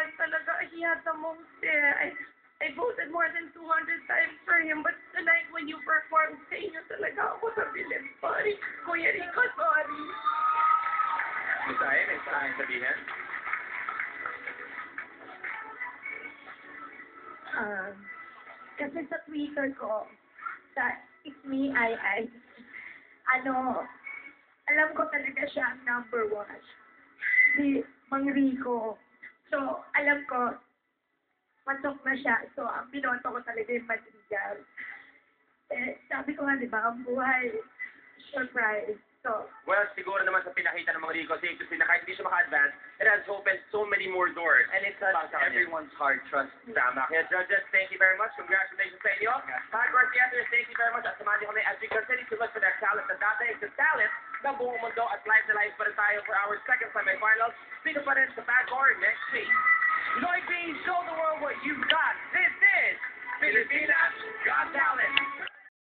naman talaga. He had the most I voted more than 200 times for him. But tonight when you performed, sa inyo talaga ako sa Philip. Sorry. Kuya Rico, sorry. May sayang sabihin. Kasi sa Twitter ko, sa It's Me, alam ko talaga siya ang number one. Si Mang Rico. So, alam ko, pasok na siya. So, ang binoto ko talaga yung Madrigal. Sabi ko nga, di ba, ang buhay, surprise. So, Well, siguro naman sa pinakita ng mga Rico, safe to say na kahit hindi siya maka-advance, it has opened so many more doors. And it's everyone's heart trust. Tama. Kaya judges, thank you very much. Congratulations sa inyo. Hardcore Theaters, thank you very much. At samahan niyo kami as we continue to look for that talent na dati is the talent ng buong mundo at live na live pa rin tayo for our second semifinals. Dito pa rin sa Bangor next week. Lloyd B, show the world what you've got. This is Filipinas Got Talent.